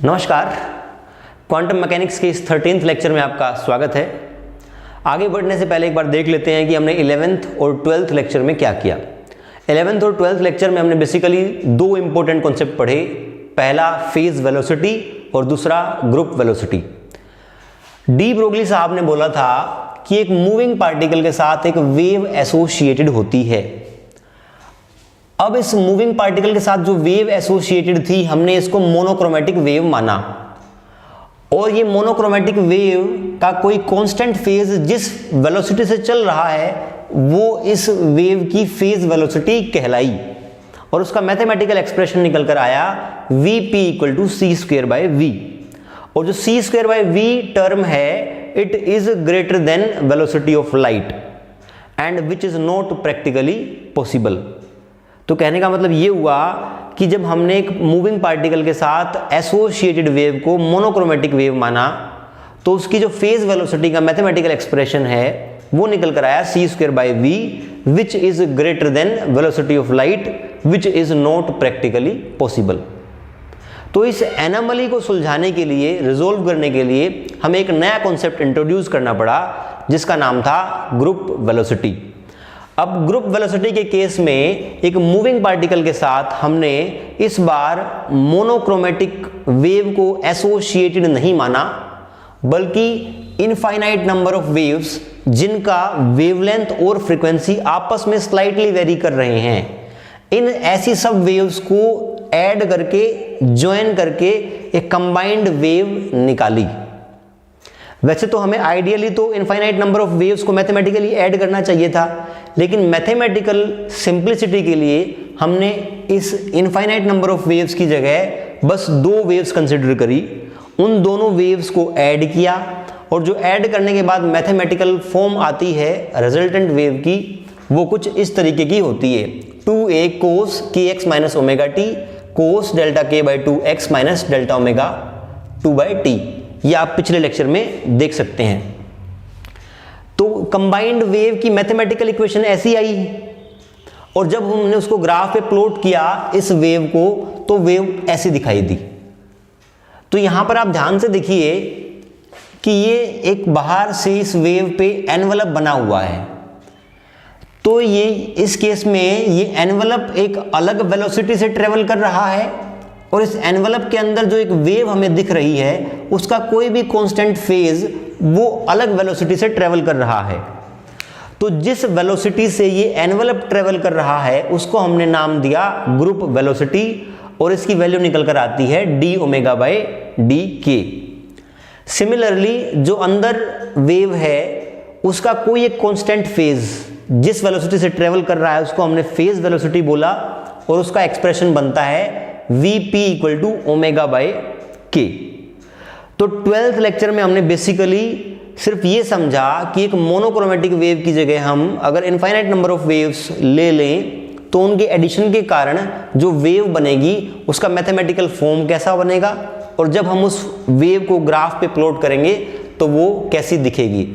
नमस्कार, quantum mechanics के इस 13th लेक्चर में आपका स्वागत है। आगे बढ़ने से पहले एक बार देख लेते हैं कि हमने 11th और 12th लेक्चर में क्या किया। 11th और 12th लेक्चर में हमने बेसिकली दो इंपॉर्टेंट कॉन्सेप्ट पढ़े, पहला फेज वेलोसिटी और दूसरा ग्रुप वेलोसिटी। डी ब्रोगली साहब ने बोला था कि एक मूविंग पार्टिकल के साथ एक वेव एसोसिएटेड होती है। अब इस मूविंग पार्टिकल के साथ जो वेव एसोसिएटेड थी, हमने इसको मोनोक्रोमेटिक वेव माना, और ये मोनोक्रोमेटिक वेव का कोई कांस्टेंट फेज जिस वेलोसिटी से चल रहा है वो इस वेव की फेज वेलोसिटी कहलाई, और उसका मैथमेटिकल एक्सप्रेशन निकल कर आया Vp = c²/v। और जो c²/v टर्म है, it is greater than velocity of light and which is not practically possible. तो कहने का मतलब ये हुआ कि जब हमने एक मूविंग पार्टिकल के साथ एसोसिएटेड वेव को मोनोक्रोमेटिक वेव माना, तो उसकी जो फेज वेलोसिटी का मैथमेटिकल एक्सप्रेशन है वो निकल कर आया c²/v which is greater than velocity of light which is not practically possible. तो इस एनोमली को सुलझाने के लिए, रिजोल्व करने के लिए हमें एक नया कॉन्सेप्ट इंट्रोड्यूस करना पड़ा जिसका नाम था ग्रुप वेलोसिटी। अब ग्रुप वेलोसिटी के केस में एक मूविंग पार्टिकल के साथ हमने इस बार मोनोक्रोमेटिक वेव को एसोसिएटेड नहीं माना, बल्कि इनफाइनाइट नंबर ऑफ वेव्स जिनका वेवलेंथ और फ्रीक्वेंसी आपस में स्लाइटली वेरी कर रहे हैं, इन ऐसी सब वेव्स को ऐड करके, ज्वाइन करके एक कंबाइंड वेव निकाली। वैसे तो हमें आइडियली तो इनफाइनाइट नंबर ऑफ वेव्स को मैथमेटिकली ऐड करना चाहिए था, लेकिन मैथमेटिकल सिंप्लिसिटी के लिए हमने इस इनफाइनाइट नंबर ऑफ वेव्स की जगह बस दो वेव्स कंसिडर करी, उन दोनों वेव्स को ऐड किया, और जो ऐड करने के बाद मैथमेटिकल फॉर्म आती है रिजल्टेंट वेव की, वो कुछ इस तरीके की होती है 2a cos kx - ωt cos Δk/2x - Δω2/t। ये आप पिछले लेक्चर में देख सकते हैं। तो कंबाइंड वेव की मैथमेटिकल इक्वेशन ऐसी आई, और जब हमने उसको ग्राफ पे प्लॉट किया इस वेव को, तो वेव ऐसी दिखाई दी। तो यहां पर आप ध्यान से देखिए कि ये एक बाहर से इस वेव पे एनवलप बना हुआ है। तो ये इस केस में ये एनवलप एक अलग वेलोसिटी से ट्रेवल कर रहा है, और इस एनवलप के अंदर जो एक वेव हमें दिख रही है उसका कोई भी कांस्टेंट फेज वो अलग वेलोसिटी से ट्रेवल कर रहा है। तो जिस वेलोसिटी से ये एनवलप ट्रेवल कर रहा है उसको हमने नाम दिया ग्रुप वेलोसिटी, और इसकी वैल्यू निकल कर आती है dω/dk। सिमिलरली जो अंदर वेव है उसका कोई एक कांस्टेंट फेज जिस वेलोसिटी से ट्रेवल कर रहा है उसको हमने फेज वेलोसिटी बोला, और उसका एक्सप्रेशन बनता है Vp = ω/k। तो 12th लेक्चर में हमने बेसिकली सिर्फ ये समझा कि एक मोनोक्रोमेटिक वेव की जगह हम अगर इनफाइनाइट नंबर ऑफ वेव्स ले लें तो उनके एडिशन के कारण जो वेव बनेगी उसका मैथमेटिकल फॉर्म कैसा बनेगा, और जब हम उस वेव को ग्राफ पे प्लॉट करेंगे तो वो कैसी दिखेगी।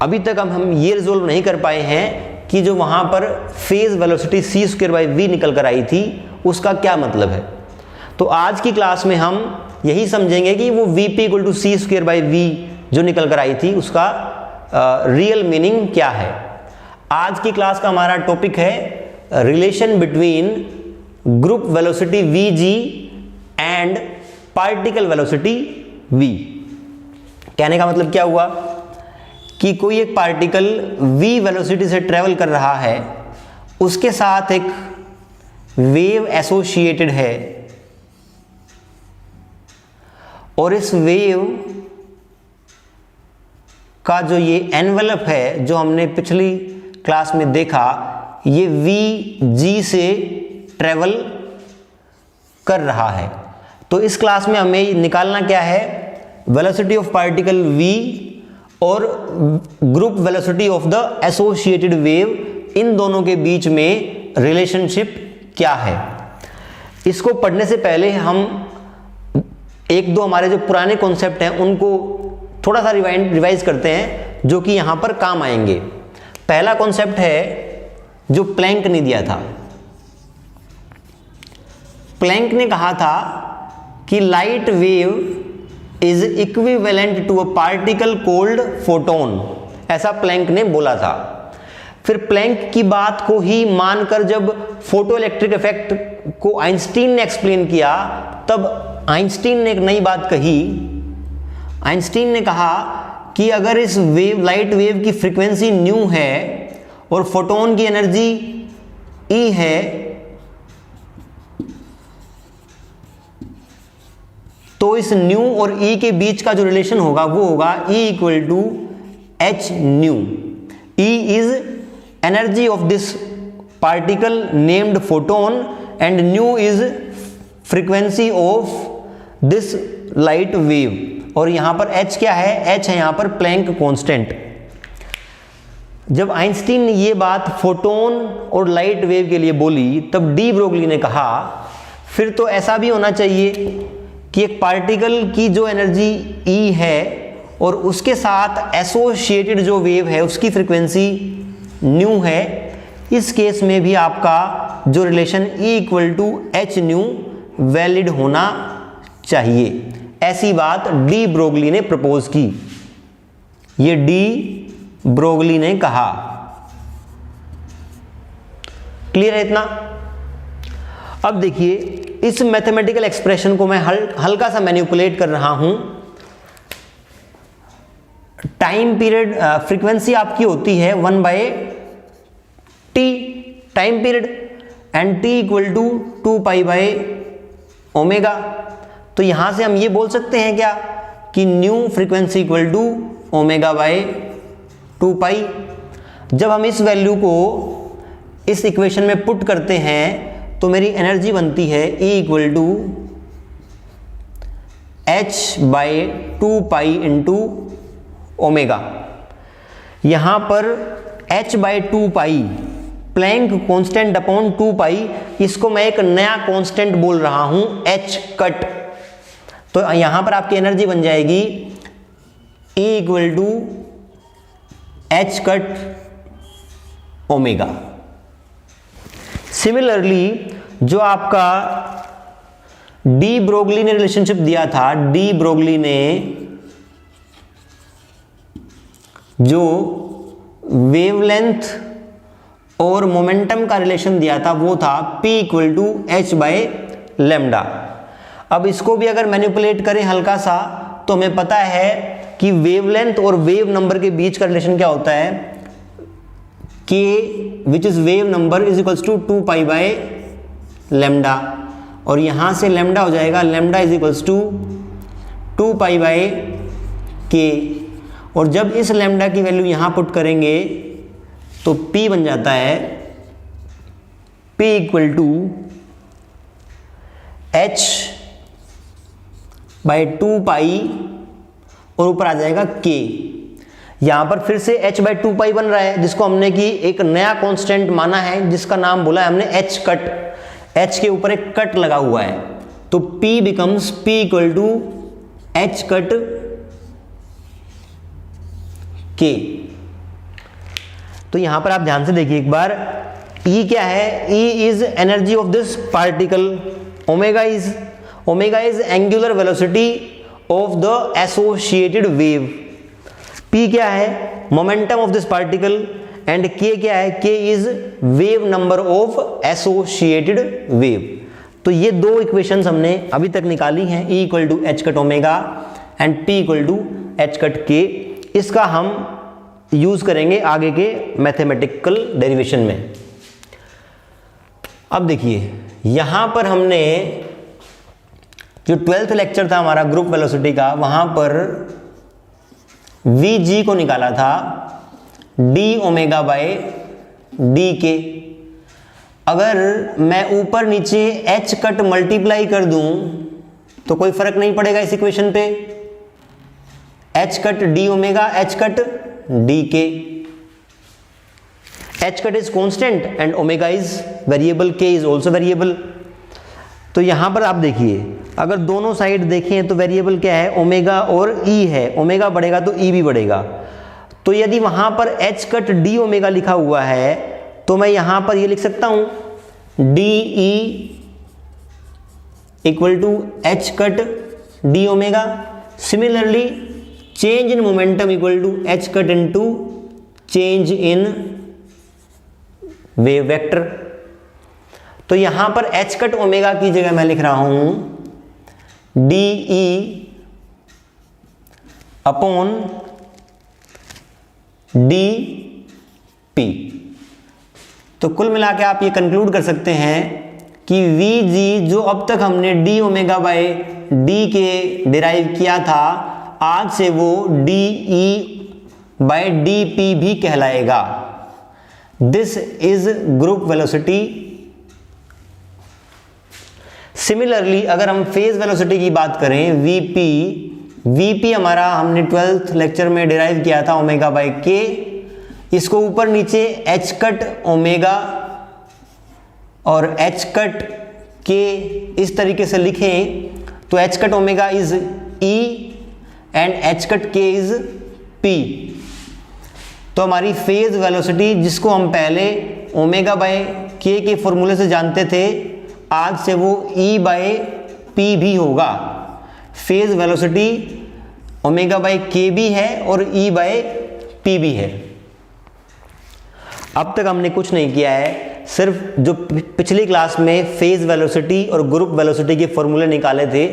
अभी तक हम ये रिजोल्व नहीं कर पाए हैं कि जो वहां पर फेज वेलोसिटी c²/v निकल कर आई थी उसका क्या मतलब है। तो आज की क्लास में हम यही समझेंगे कि वो Vp = c²/v जो निकल कर आई थी उसका रियल मीनिंग क्या है। आज की क्लास का हमारा टॉपिक है relation between group velocity vg and particle velocity v। कहने का मतलब क्या हुआ कि कोई एक पार्टिकल v वेलोसिटी से ट्रेवल कर रहा है, उसके साथ एक वेव एसोसिएटेड है, और इस वेव का जो ये एनवलप है जो हमने पिछली क्लास में देखा, ये vg से ट्रेवल कर रहा है। तो इस क्लास में हमें निकालना क्या है, वेलोसिटी ऑफ पार्टिकल v और group velocity of the associated wave, इन दोनों के बीच में रिलेशनशिप क्या है। इसको पढ़ने से पहले हम एक दो हमारे जो पुराने कॉन्सेप्ट हैं उनको थोड़ा सा रिवाइज करते हैं जो कि यहां पर काम आएंगे। पहला कॉन्सेप्ट है जो प्लैंक ने दिया था। प्लैंक ने कहा था कि light wave is equivalent to a particle called photon, ऐसा प्लैंक ने बोला था। फिर प्लैंक की बात को ही मानकर जब फोटो इलेक्ट्रिक इफेक्ट को आइंस्टीन ने एक्सप्लेन किया, तब आइंस्टीन ने एक नई बात कही। आइंस्टीन ने कहा कि अगर इस वेव, लाइट वेव की फ्रीक्वेंसी न्यू है और फोटोन की एनर्जी ई है, तो इस न्यू और ई के बीच का जो रिलेशन होगा वो होगा E equal to h nu. E is energy of this particle named photon and nu is frequency of this light wave. और यहां पर एच क्या है? एच है यहां पर प्लैंक कांस्टेंट। जब आइंस्टीन ने ये बात फोटोन और लाइट वेव के लिए बोली, तब डी ब्रोगली ने कहा फिर तो ऐसा भी होना चाहिए कि एक पार्टिकल की जो एनर्जी ई है और उसके साथ एसोसिएटेड जो वेव है उसकी फ्रीक्वेंसी न्यू है, इस केस में भी आपका जो relation E equal to h nu valid होना चाहिए। ऐसी बात डी ब्रोगली ने प्रपोज की, ये डी ब्रोगली ने कहा। क्लियर है इतना? अब देखिए, इस मैथमेटिकल एक्सप्रेशन को मैं हल्का सा मैनिपुलेट कर रहा हूं। टाइम पीरियड, फ्रीक्वेंसी आपकी होती है 1/t time period and t equal to 2π/ओमेगा। तो यहां से हम ये बोल सकते हैं क्या कि न्यू फ्रीक्वेंसी इक्वल टू ω/2π। जब हम इस वैल्यू को इस इक्वेशन में पुट करते हैं तो मेरी एनर्जी बनती है E equal to h/2π into omega. यहां पर h/2π प्लैंक कांस्टेंट अपॉन 2π, इसको मैं एक नया कांस्टेंट बोल रहा हूं h कट। तो यहां पर आपकी एनर्जी बन जाएगी E equal to h cut omega. Similarly जो आपका डी ब्रोगली ने रिलेशनशिप दिया था, डी ब्रोगली ने जो वेवलेंथ और मोमेंटम का रिलेशन दिया था वो था P इक्वल टू h/λ। अब इसको भी अगर मैनिपुलेट करें हल्का सा, तो हमें पता है कि वेवलेंथ और वेव नंबर के बीच का रिलेशन क्या होता है, k which is wave number is equals to 2π/λ। और यहां से लैम्डा हो जाएगा lambda is equals to 2π/k। और जब इस लैम्डा की वैल्यू यहां पुट करेंगे तो p बन जाता है p इक्वल टू h/2π और ऊपर आ जाएगा k। यहां पर फिर से h/2π बन रहा है, जिसको हमने कि एक नया कांस्टेंट माना है, जिसका नाम बोला है हमने h कट। h के ऊपर एक कट लगा हुआ है, तो p becomes p equal to h cut k। तो यहां पर आप ध्यान से देखिए एक बार, E क्या है? E is energy of this particle, omega is angular velocity of the associated wave, P क्या है? Momentum of this particle, and K क्या है? K is wave number of associated wave. तो ये दो इक्वेशंस हमने अभी तक निकाली हैं, E equal to h cut omega and P equal to h cut K। इसका हम यूज करेंगे आगे के मैथमेटिकल डेरिवेशन में। अब देखिए, यहां पर हमने जो 12th लेक्चर था हमारा ग्रुप वेलोसिटी का, वहां पर Vg को निकाला था dω/dk। अगर मैं ऊपर नीचे h कट मल्टीप्लाई कर दूं तो कोई फर्क नहीं पड़ेगा इस इक्वेशन पे, h cut dω, h cut dk। h cut is constant and omega is variable, k is also variable. तो यहां पर आप देखिए, अगर दोनों साइड देखें तो वेरिएबल क्या है? ओमेगा और e है। ओमेगा बढ़ेगा तो e भी बढ़ेगा। तो यदि वहां पर h कट d ओमेगा लिखा हुआ है, तो मैं यहां पर ये लिख सकता हूं de equal to h cut d omega. Similarly change in momentum equal to h cut into change in wave vector. तो यहां पर एच कट ओमेगा की जगह मैं लिख रहा हूं D E upon D P. तो कुल मिला के आप ये कंक्लूड कर सकते हैं कि वी जी जो अब तक हमने डी ओमेगा बाय डी के डिराइव किया था, आज से वो D E by D P भी कहलाएगा। This is group velocity. Similarly अगर हम फेज वेलोसिटी की बात करें, वीपी हमारा हमने 12th लेक्चर में डिराइव किया था ओमेगा बाय के। इसको ऊपर नीचे एच कट ओमेगा और एच कट के इस तरीके से लिखें तो H cut omega is E and H cut के इज पी। तो हमारी फेज वेलोसिटी जिसको हम पहले ओमेगा बाय के फॉर्मूले से जानते थे, आज से वो ई बाय पी भी होगा। फेज वेलोसिटी ओमेगा बाय के भी है और ई बाय पी भी है। अब तक हमने कुछ नहीं किया है, सिर्फ जो पिछली क्लास में फेज वेलोसिटी और ग्रुप वेलोसिटी के फॉर्मूले निकाले थे,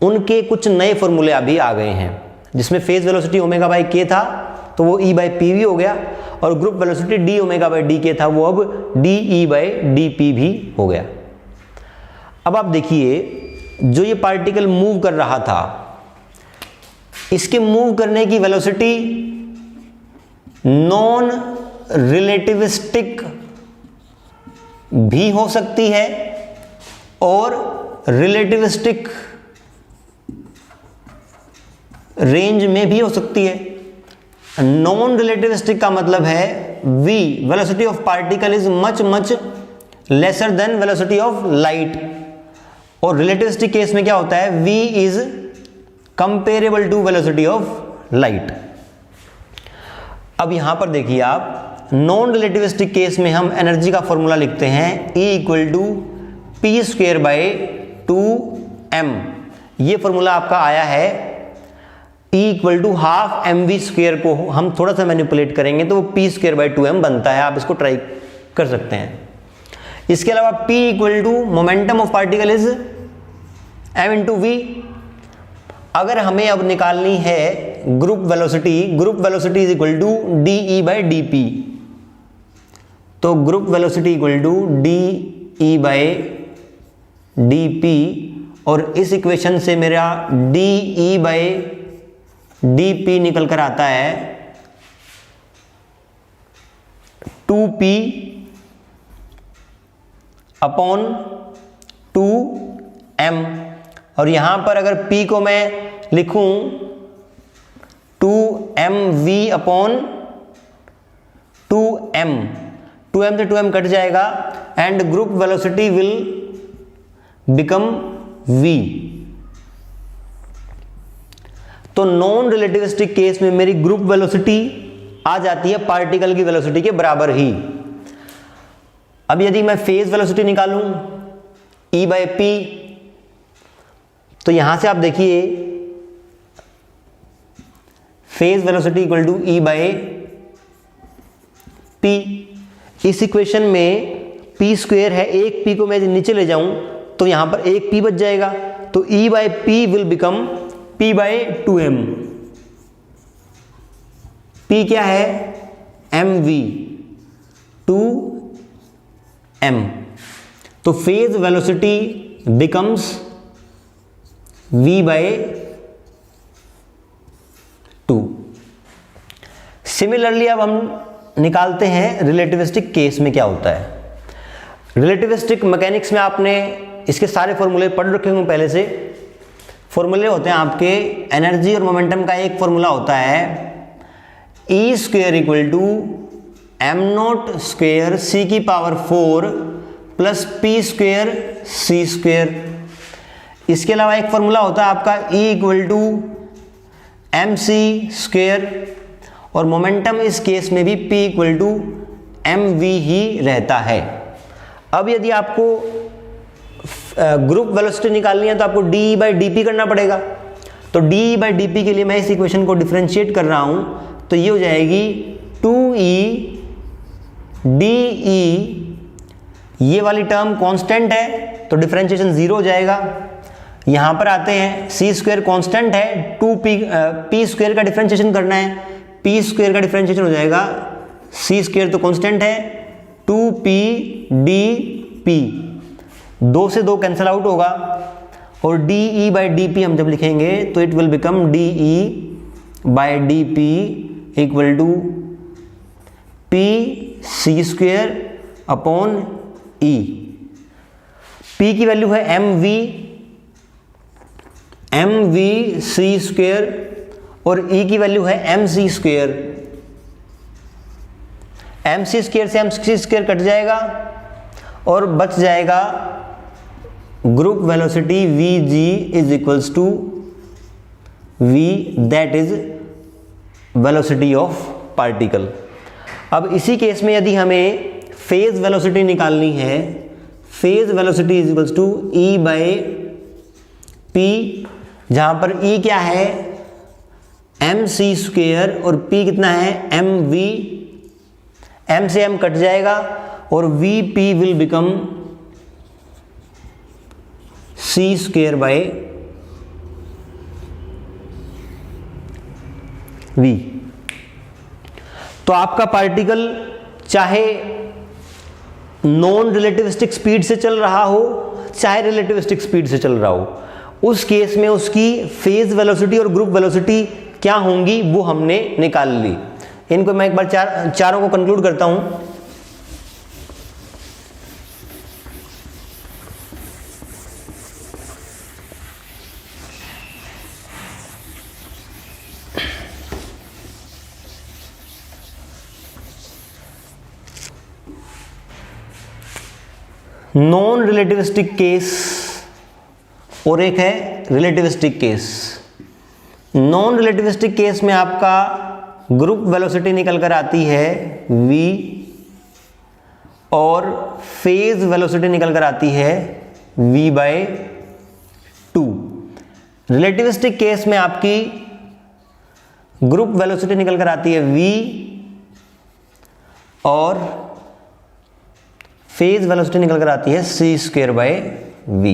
उनके कुछ नए फॉर्मूले अभी आ गए हैं। जिसमें फेज वेलोसिटी ओमेगा बाय के था तो वो ई बाय पी भी हो गया, और group velocity D omega by D के था वो अब D E by D P भी हो गया। अब आप देखिए, जो ये पार्टिकल मूव कर रहा था, इसके मूव करने की वेलोसिटी नॉन रिलेटिविस्टिक भी हो सकती है और रिलेटिविस्टिक रेंज में भी हो सकती है। नॉन रिलेटिविस्टिक का मतलब है v velocity of particle is much much lesser than velocity of light, और रिलेटिविस्टिक केस में क्या होता है, v is comparable to velocity of light. अब यहां पर देखिए आप, नॉन रिलेटिविस्टिक केस में हम एनर्जी का फॉर्मूला लिखते हैं E equal to p square by 2m। ये फॉर्मूला आपका आया है E equal to half m v square को हम थोड़ा सा मैनिपुलेट करेंगे तो वो पी स्क्वेयर बाय 2m बनता है। आप इसको ट्राई कर सकते हैं। इसके अलावा P equal to momentum of particle is m into V. अगर हमें अब निकालनी है group velocity is equal to D E by D P. तो group velocity equal to D E by D P, और इस इक्वेशन से मेरा D E by D P निकल कर आता है 2p अपॉन 2m। और यहां पर अगर p को मैं लिखूं 2mv अपॉन 2m, 2m से 2m कट जाएगा and group velocity will become v। तो नॉन रिलेटिविस्टिक केस में मेरी ग्रुप वेलोसिटी आ जाती है पार्टिकल की वेलोसिटी के बराबर ही। अब यदि मैं फेज वेलोसिटी निकालूं E बाय पी, तो यहां से आप देखिए phase velocity equal to E by p. इस इक्वेशन में p स्क्वेयर है, एक p को मैं नीचे ले जाऊं तो यहां पर एक p बच जाएगा, तो E by p will become p by 2m। p क्या है, mv 2m। तो phase velocity becomes v by 2। Similarly अब हम निकालते हैं रिलेटिविस्टिक केस में क्या होता है। रिलेटिविस्टिक मैकेनिक्स में आपने इसके सारे फॉर्मूले पढ़ रखे होंगे पहले से। फॉर्मूले होते हैं आपके, एनर्जी और मोमेंटम का एक फॉर्मूला होता है E square equal to M not square C की power 4 plus P square C square. इसके अलावा एक फॉर्मूला होता है आपका E equal to M C square, और मोमेंटम इस केस में भी P equal to M V ही रहता है। अब यदि आपको ग्रुप वेलोसिटी निकालनी है तो आपको डी बाई डी पी करना पड़ेगा। तो डी बाई डी पी के लिए मैं इस इक्वेशन को डिफरेंशिएट कर रहा हूं, तो ये हो जाएगी 2e डी, ये वाली टर्म कांस्टेंट है तो डिफरेंशिएशन 0 हो जाएगा। यहां पर आते हैं, सी स्क्वायर कांस्टेंट है, 2p पी स्क्वायर का डिफरेंशिएशन करना है, पी स्क्वायर का डिफरेंशिएशन हो जाएगा, सी स्क्वायर तो कांस्टेंट है, 2p डी पी, 2 से 2 कैंसिल आउट होगा, और d E by d p हम जब लिखेंगे तो it will become d E by d p equal to p c square upon E. P की वैल्यू है एम वी सी स्क्वेयर और ई की वैल्यू है एम सी स्क्वेयर। एम सी square से एम सी स्क्वेयर कट जाएगा और बच जाएगा group velocity v g is equals to v, that is velocity of particle. अब इसी केस में यदि हमें फेज वेलोसिटी निकालनी है, phase velocity is equals to E by p, जहां पर ई क्या है एम सी स्क्वेयर और पी कितना है एम वी, एम से एम कट जाएगा और v p will become c square by v. तो आपका पार्टिकल चाहे नॉन रिलेटिविस्टिक स्पीड से चल रहा हो चाहे रिलेटिविस्टिक स्पीड से चल रहा हो, उस केस में उसकी फेज वेलोसिटी और ग्रुप वेलोसिटी क्या होंगी वो हमने निकाल ली। इनको मैं एक बार चारों को कंक्लूड करता हूं। नॉन रिलेटिविस्टिक केस और एक है relativistic case. Non relativistic case में आपका ग्रुप वेलोसिटी निकल कर आती है v और फेज वेलोसिटी निकल कर आती है v बाय 2। रिलेटिविस्टिक केस में आपकी ग्रुप वेलोसिटी निकल कर आती है v और फेज वेलोसिटी निकल कर आती है c स्क्वायर बाय v।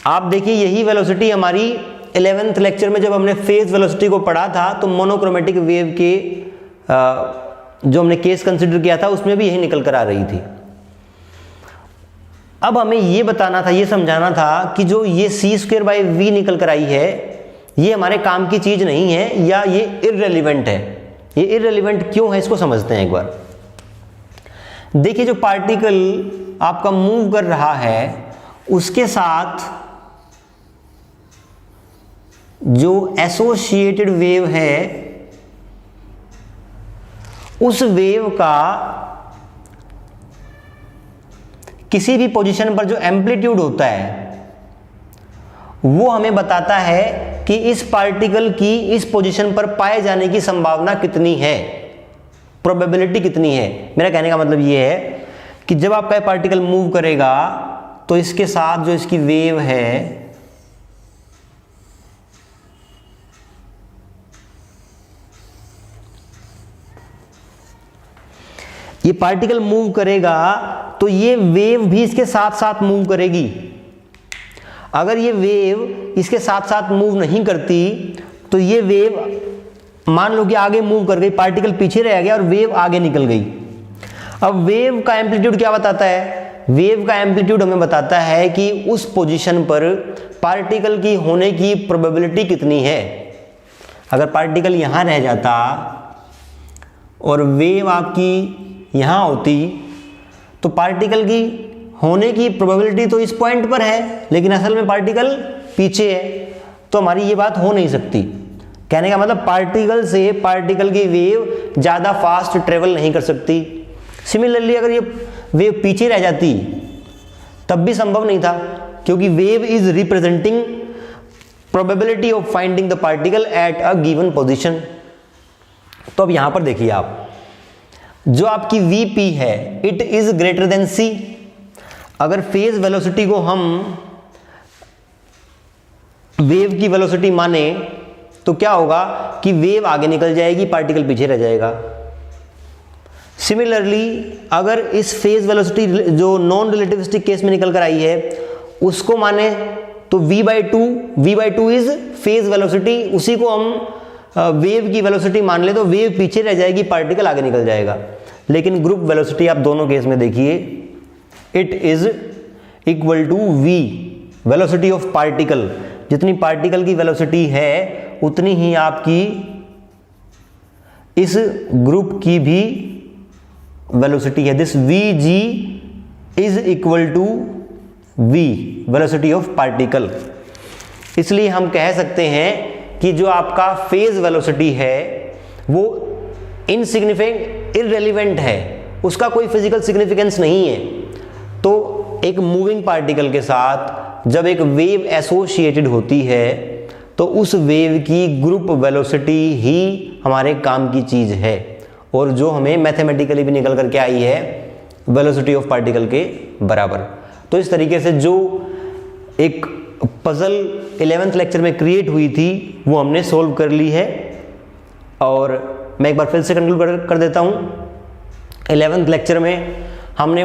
आप देखिए यही वेलोसिटी हमारी 11th लेक्चर में जब हमने फेज वेलोसिटी को पढ़ा था तो मोनोक्रोमेटिक वेव के जो हमने केस कंसीडर किया था उसमें भी यही निकल कर आ रही थी। अब हमें ये बताना था, ये समझाना था कि जो ये सी स्क्वायर बाई वी निकल कर आई है ये हमारे काम की चीज नहीं है या ये इररेलेवेंट है। ये इररेलेवेंट क्यों है इसको समझते हैं एक बार। देखिए जो पार्टिकल आपका मूव कर रहा है उसके साथ जो एसोसिएटेड वेव है उस वेव का किसी भी पोजीशन पर जो एम्पलीट्यूड होता है वो हमें बताता है कि इस पार्टिकल की इस पोजीशन पर पाए जाने की संभावना कितनी है, प्रोबेबिलिटी कितनी है। मेरा कहने का मतलब ये है कि जब आपका पार्टिकल मूव करेगा तो इसके साथ जो इसकी वेव है ये पार्टिकल मूव करेगा तो ये वेव भी इसके साथ साथ मूव करेगी। अगर ये वेव इसके साथ साथ मूव नहीं करती तो ये वेव मान लो कि आगे मूव कर गई, पार्टिकल पीछे रह गया और वेव आगे निकल गई। अब वेव का एम्पलीट्यूड क्या बताता है? वेव का एम्पलीट्यूड हमें बताता है कि उस पोजीशन पर पार्टिकल की होने की प्रोबेबिलिटी कितनी है। अगर पार्टिकल यहां रह जाता और वेव आपकी यहां होती तो पार्टिकल की होने की प्रोबेबिलिटी तो इस पॉइंट पर है लेकिन असल में पार्टिकल पीछे है, तो हमारी ये बात हो नहीं सकती। कहने का मतलब पार्टिकल से पार्टिकल की वेव ज़्यादा फास्ट ट्रेवल नहीं कर सकती। सिमिलरली अगर ये वेव पीछे रह जाती तब भी संभव नहीं था, क्योंकि wave is representing probability of finding the particle at a given position. तो अब यहां पर देखिए आप, जो आपकी Vp है it is greater than C। अगर फेज वेलोसिटी को हम वेव की वेलोसिटी माने तो क्या होगा कि वेव आगे निकल जाएगी, पार्टिकल पीछे रह जाएगा। सिमिलरली अगर इस फेज वेलोसिटी जो नॉन रिलेटिविस्टिक केस में निकल कर आई है उसको माने तो v/2 इज फेज वेलोसिटी, उसी को हम वेव की वेलोसिटी मान ले तो वेव पीछे रह जाएगी, पार्टिकल आगे निकल जाएगा। लेकिन ग्रुप वेलोसिटी आप दोनों केस में देखिए, it is equal to v velocity of particle. जितनी पार्टिकल की वेलोसिटी है उतनी ही आपकी इस ग्रुप की भी वेलोसिटी है। This vg is equal to v velocity of particle. इसलिए हम कह सकते हैं कि जो आपका फेज वेलोसिटी है वो इनसिग्निफिकेंट, इररेलेवेंट है, उसका कोई फिजिकल सिग्निफिकेंस नहीं है। तो एक मूविंग पार्टिकल के साथ जब एक वेव एसोसिएटेड होती है तो उस वेव की ग्रुप वेलोसिटी ही हमारे काम की चीज़ है, और जो हमें मैथमेटिकली भी निकल करके आई है वेलोसिटी ऑफ पार्टिकल के बराबर। तो इस तरीके से जो एक पजल 11th लेक्चर में क्रिएट हुई थी वो हमने सोल्व कर ली है। और मैं एक बार फिर से कंक्लूड कर देता हूँ। 11th लेक्चर में हमने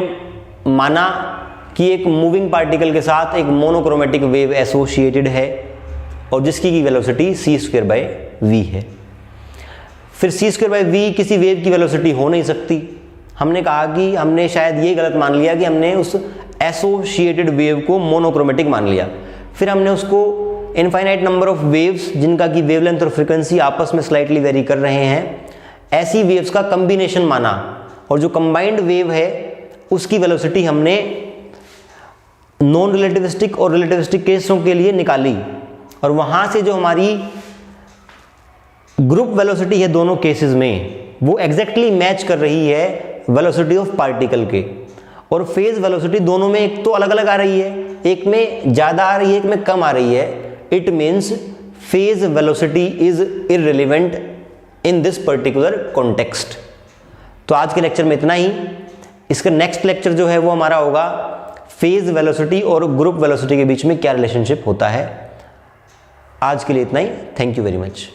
माना कि एक मूविंग पार्टिकल के साथ एक मोनोक्रोमेटिक वेव एसोसिएटेड है और जिसकी की वेलोसिटी c²/v है। फिर c²/v किसी वेव की वेलोसिटी हो नहीं सकती। हमने कहा कि हमने शायद ये गलत मान लिया कि हमने उस एसोसिएटेड वेव को मोनोक्रोमेटिक मान लिया। फिर हमने उसको इनफाइनाइट नंबर ऑफ वेव्स जिनका कि वेवलेंथ और फ्रीक्वेंसी आपस में स्लाइटली वेरी कर रहे हैं, ऐसी वेव्स का कम्बिनेशन माना, और जो कंबाइंड वेव है उसकी वेलोसिटी हमने नॉन रिलेटिविस्टिक और रिलेटिविस्टिक केसों के लिए निकाली, और वहाँ से जो हमारी ग्रुप वेलोसिटी है दोनों केसेस में वो एग्जैक्टली मैच कर रही है वेलोसिटी ऑफ पार्टिकल के। और फेज वेलोसिटी दोनों में एक तो अलग अलग आ रही है, एक में ज़्यादा आ रही है, एक में कम आ रही है। It means phase velocity is irrelevant in this particular context. तो आज के लेक्चर में इतना ही। इसका नेक्स्ट लेक्चर जो है वो हमारा होगा फेज वेलोसिटी और ग्रुप वेलोसिटी के बीच में क्या रिलेशनशिप होता है। आज के लिए इतना ही। Thank you very much.